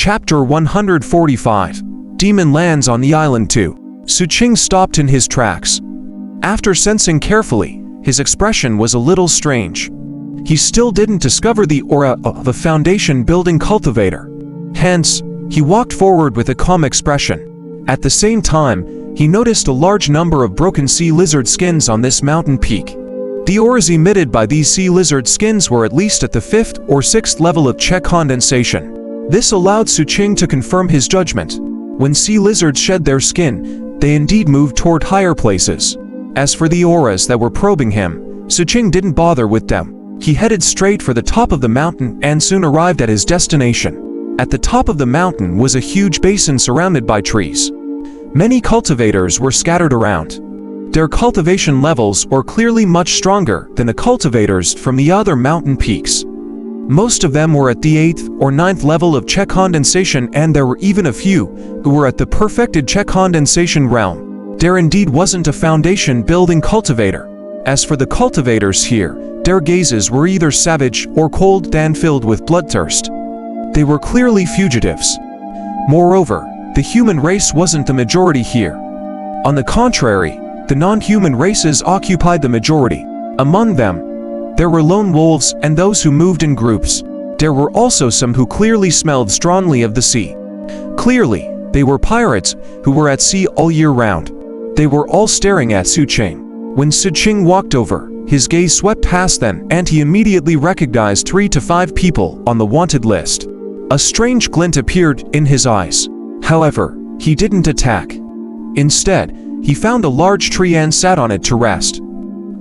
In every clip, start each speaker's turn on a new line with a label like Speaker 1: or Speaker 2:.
Speaker 1: Chapter 145. Demon lands on the island too. Xu Qing stopped in his tracks. After sensing carefully, his expression was a little strange. He still didn't discover the aura of a foundation-building cultivator. Hence, he walked forward with a calm expression. At the same time, he noticed a large number of broken sea lizard skins on this mountain peak. The auras emitted by these sea lizard skins were at least at the 5th or 6th level of Qi condensation. This allowed Xu Qing to confirm his judgment. When sea lizards shed their skin, they indeed moved toward higher places. As for the auras that were probing him, Xu Qing didn't bother with them. He headed straight for the top of the mountain and soon arrived at his destination. At the top of the mountain was a huge basin surrounded by trees. Many cultivators were scattered around. Their cultivation levels were clearly much stronger than the cultivators from the other mountain peaks. Most of them were at the 8th or 9th level of Qi condensation, and there were even a few who were at the perfected Qi condensation realm. There indeed wasn't a foundation-building cultivator. As for the cultivators here, their gazes were either savage or cold and filled with bloodthirst. They were clearly fugitives. Moreover, the human race wasn't the majority here. On the contrary, the non-human races occupied the majority. Among them, there were lone wolves and those who moved in groups. There were also some who clearly smelled strongly of the sea. Clearly, they were pirates who were at sea all year round. They were all staring at Xu Qing. When Xu Qing walked over, his gaze swept past them and he immediately recognized 3 to 5 people on the wanted list. A strange glint appeared in his eyes. However, he didn't attack. Instead, he found a large tree and sat on it to rest.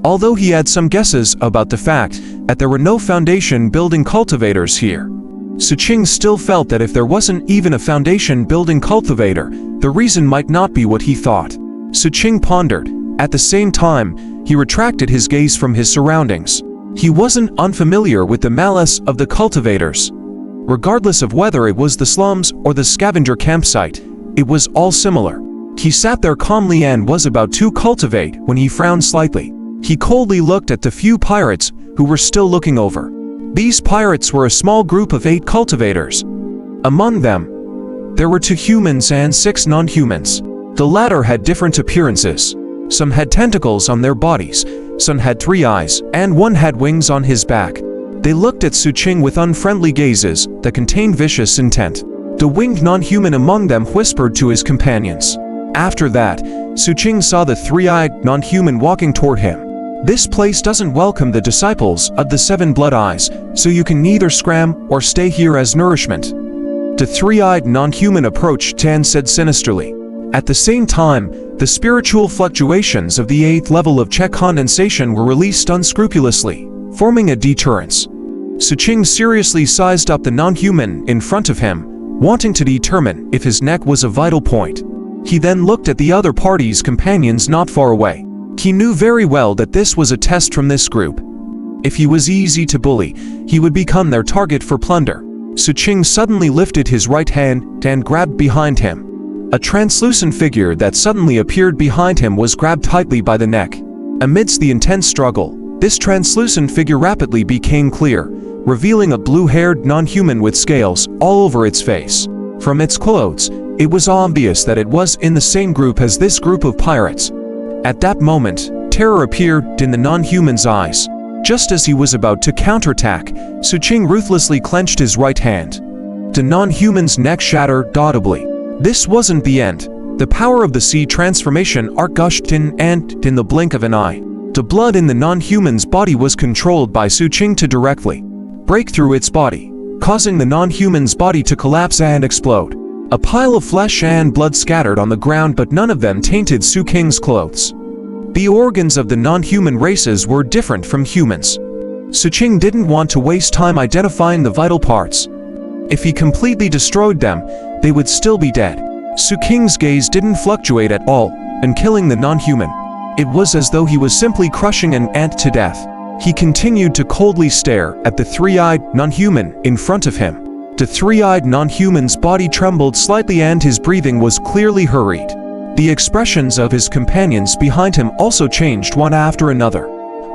Speaker 1: Although he had some guesses about the fact that there were no foundation-building cultivators here, Xu Qing still felt that if there wasn't even a foundation-building cultivator, the reason might not be what he thought. Xu Qing pondered. At the same time, he retracted his gaze from his surroundings. He wasn't unfamiliar with the malice of the cultivators. Regardless of whether it was the slums or the scavenger campsite, it was all similar. He sat there calmly and was about to cultivate when he frowned slightly. He coldly looked at the few pirates who were still looking over. These pirates were a small group of 8 cultivators. Among them, there were 2 humans and 6 non-humans. The latter had different appearances. Some had tentacles on their bodies, some had 3 eyes, and one had wings on his back. They looked at Xu Qing with unfriendly gazes that contained vicious intent. The winged non-human among them whispered to his companions. After that, Xu Qing saw the 3-eyed non-human walking toward him. This place doesn't welcome the disciples of the 7 blood eyes, so you can neither scram or stay here as nourishment. The 3-eyed non-human approached and said sinisterly. At the same time, the spiritual fluctuations of the 8th level of Qi condensation were released unscrupulously, forming a deterrence. Xu Qing seriously sized up the non-human in front of him, wanting to determine if his neck was a vital point. He then looked at the other party's companions not far away. He knew very well that this was a test from this group. If he was easy to bully, he would become their target for plunder. Xu Qing suddenly lifted his right hand and grabbed behind him. A translucent figure that suddenly appeared behind him was grabbed tightly by the neck. Amidst the intense struggle, this translucent figure rapidly became clear, revealing a blue-haired non-human with scales all over its face. From its clothes, it was obvious that it was in the same group as this group of pirates. At that moment, terror appeared in the non-human's eyes. Just as he was about to counterattack, Xu Qing ruthlessly clenched his right hand. The non-human's neck shattered audibly. This wasn't the end. The power of the sea transformation arc gushed in, and in the blink of an eye, the blood in the non-human's body was controlled by Xu Qing to directly break through its body, causing the non-human's body to collapse and explode. A pile of flesh and blood scattered on the ground, but none of them tainted Xu Qing's clothes. The organs of the non-human races were different from humans. Xu Qing didn't want to waste time identifying the vital parts. If he completely destroyed them, they would still be dead. Xu Qing's gaze didn't fluctuate at all in killing the non-human. It was as though he was simply crushing an ant to death. He continued to coldly stare at the 3-eyed non-human in front of him. The 3-eyed non-human's body trembled slightly and his breathing was clearly hurried. The expressions of his companions behind him also changed one after another.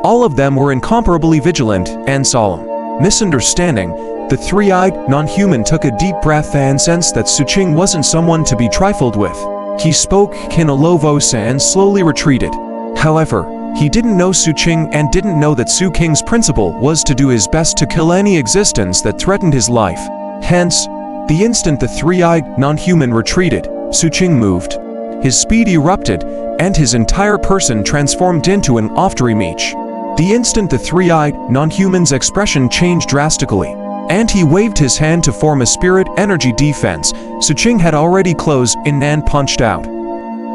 Speaker 1: All of them were incomparably vigilant and solemn. Misunderstanding The three-eyed, non-human took a deep breath and sensed that Xu Qing wasn't someone to be trifled with. He spoke in a low voice and slowly retreated. However, he didn't know Xu Qing and didn't know that Xu Qing's principle was to do his best to kill any existence that threatened his life. Hence, the instant the three-eyed, non-human retreated, Xu Qing moved. His speed erupted, and his entire person transformed into an afterimage. The instant the three-eyed, non-human's expression changed drastically, and he waved his hand to form a spirit energy defense. Xu Qing had already closed in and punched out.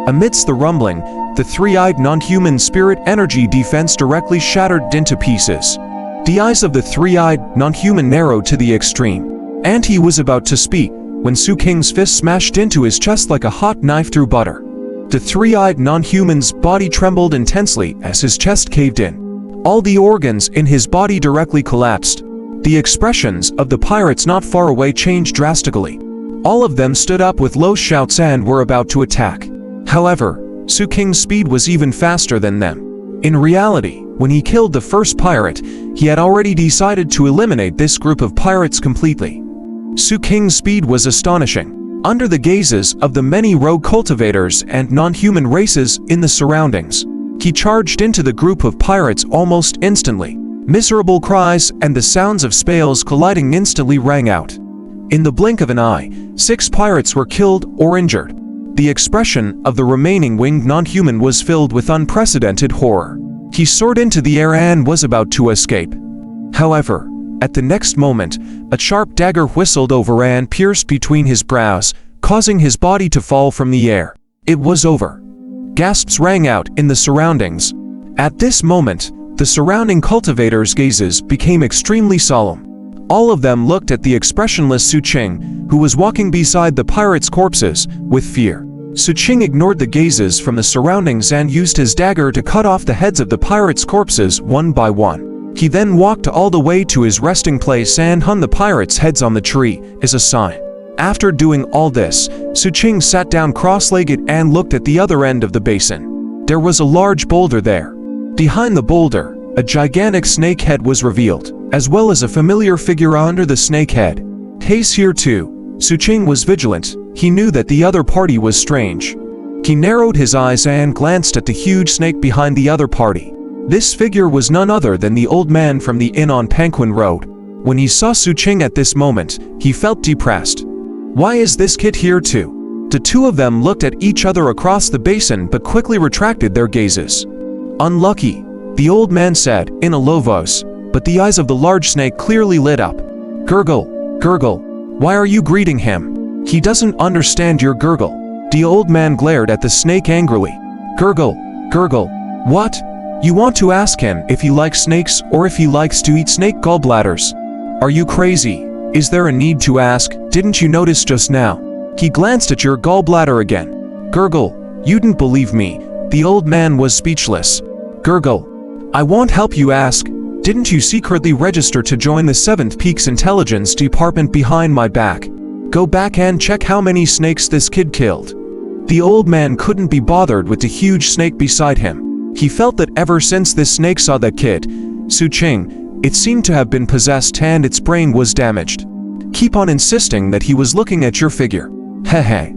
Speaker 1: Amidst the rumbling, the three-eyed non-human spirit energy defense directly shattered into pieces. The eyes of the three-eyed non-human narrowed to the extreme, and he was about to speak when Xu Qing's fist smashed into his chest like a hot knife through butter. The three-eyed non-human's body trembled intensely as his chest caved in. All the organs in his body directly collapsed. The expressions of the pirates not far away changed drastically. All of them stood up with low shouts and were about to attack. However, Xu Qing's speed was even faster than them. In reality, when he killed the first pirate, he had already decided to eliminate this group of pirates completely. Xu Qing's speed was astonishing. Under the gazes of the many rogue cultivators and non-human races in the surroundings, he charged into the group of pirates almost instantly. Miserable cries and the sounds of spades colliding instantly rang out. In the blink of an eye, 6 pirates were killed or injured. The expression of the remaining winged non-human was filled with unprecedented horror. He soared into the air and was about to escape. However, at the next moment, a sharp dagger whistled over and pierced between his brows, causing his body to fall from the air. It was over. Gasps rang out in the surroundings. At this moment, the surrounding cultivators' gazes became extremely solemn. All of them looked at the expressionless Xu Qing, who was walking beside the pirates' corpses, with fear. Xu Qing ignored the gazes from the surroundings and used his dagger to cut off the heads of the pirates' corpses one by one. He then walked all the way to his resting place and hung the pirates' heads on the tree as a sign. After doing all this, Xu Qing sat down cross-legged and looked at the other end of the basin. There was a large boulder there. Behind the boulder, a gigantic snake head was revealed, as well as a familiar figure under the snake head. Haze here too. Xu Qing was vigilant. He knew that the other party was strange. He narrowed his eyes and glanced at the huge snake behind the other party. This figure was none other than the old man from the inn on Panquin Road. When he saw Xu Qing at this moment, he felt depressed. Why is this kid here too? The two of them looked at each other across the basin but quickly retracted their gazes. Unlucky, the old man said in a low voice, but the eyes of the large snake clearly lit up. Gurgle, gurgle, why are you greeting him? He doesn't understand your gurgle. The old man glared at the snake angrily. Gurgle, gurgle, what? You want to ask him if he likes snakes or if he likes to eat snake gallbladders? Are you crazy? Is there a need to ask? Didn't you notice just now? He glanced at your gallbladder again. Gurgle, you didn't believe me. The old man was speechless. Gurgle, I won't help you ask. Didn't you secretly register to join the 7th Peak's intelligence department behind my back? Go back and check how many snakes this kid killed. The old man couldn't be bothered with the huge snake beside him. He felt that ever since this snake saw that kid, Xu Qing, it seemed to have been possessed and its brain was damaged. Keep on insisting that he was looking at your figure. Hehe.